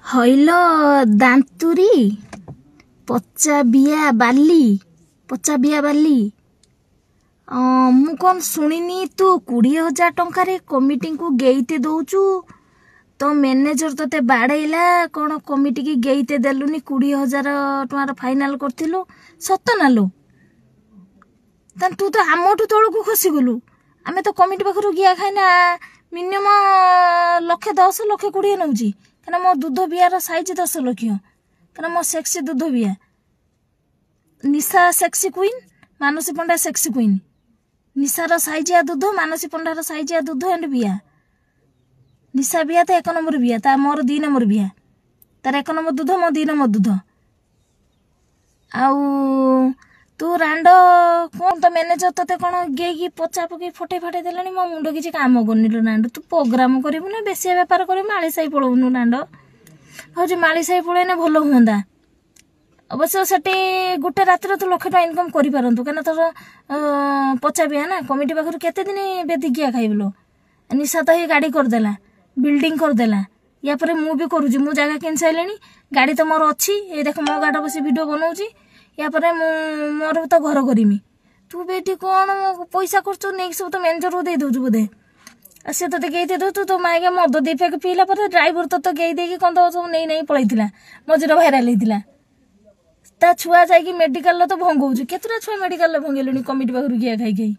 ହଇଲ ଦାନ୍ତୁରୀ ପଚା ବିଆ ବାଲି ମୁଁ କଣ ଶୁଣିନି ତୁ 20,000 ଟଙ୍କାରେ କମିଟିଙ୍କୁ ଗେଇତେ ଦଉଛୁ। ତ ମ୍ୟାନେଜର ତତେ ବାଡେଇଲା କଣ କମିଟି କି ଗେଇତେ ଦେଲୁନି 20,000 ଟଙ୍କାର ଫାଇନାଲ କରିଥିଲୁ ସତ ନା लो? ତାହେଲେ ତୁ ତ ଆମଠୁ ତଳକୁ ଖସିଗଲୁ। ଆମେ ତ କମିଟି ପାଖରୁ ଗିଆ ଖାଇନା ମିନିମମ 1,10,00,000 1,20,00,000 ନଉଛି କାରଣ ମୋ ଦୁଧ ବିଆର ସାଇଜ 10 ଲକ୍ଷ କାରଣ ମୋ ସେକ୍ସି ଦୁଧ ବିଆ Nisha sexy queen Manasi Panda sexy queen ନିଶାର ସାଇଜିଆ ଦୁଧ ମାନସୀ ପଣ୍ଡାର ସାଇଜିଆ ଦୁଧ ଏଣ୍ଡ ବିଆ ନିଶା ବିଆ ତ 1 ନମ୍ବର ବିଆ ତା ମୋର 2 ନମ୍ବର ବିଆ ତାର 1 ନମ୍ବର ଦୁଧ ମୋ 2 ନମ୍ବର ଦୁଧ ଆଉ तू रांड कौन तो मैनेजर ते कौन गेई पचा पकई फटे फाटे देलानी मो मुंड किसी काम करनी रांड तू प्रोग्राम करू ना बेसी बेपार कर माली साई पलाऊनु रांड भाजी माली साई पलैने भल हुआ अवश्य से गोटे रात तू 1,00,000 टका इनकम कर कहीं तोर पचा बिया ना कमिटी पाखर केते दिन बेदिकिया खाइबलो निशा तो ही गाड़ी करदेला बिल्डिंग करदेला या पर मु भी करूँ मु जगह किन सारे गाड़ी तो मोर अच्छी ये देख मो गाड़ बस वीडियो बनाऊँगी या पर मोर तो घर करमी तू बेटी कौन पैसा खर्च नहीं सब तो मैनेजर दे दौर बोधे सी तो गई दे तू तो माइके मद दी फेक पीला पर ड्राइवर तो गई दे कौन तो सब नहीं पलैला मझीर भाइराल होता ता छुआ जाकि मेडिकल तो भंगौच केतुरा छुआ मेडिकल भंगेलुनी कमिटी पाखर गिया खाई खाई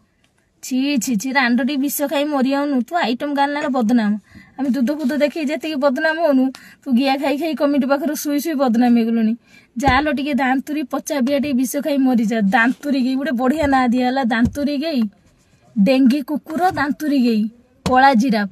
छी छी रांडटी विष खाई मरियानु तू आइटम गानलार बदनाम आम दूध फुद देखी जी बदनाम होनु तू गिया खाई खाई कमिटी पाखर शुई शुई बदनाम हेगलुनी जालो टिके दांतुरी पचा बिया टे विष खाई मरी जा दांतुरी गई गोटे बढ़िया ना दिया दांतुरी गई डेंगी कुकुर दांतुरी गई कला जिराफ।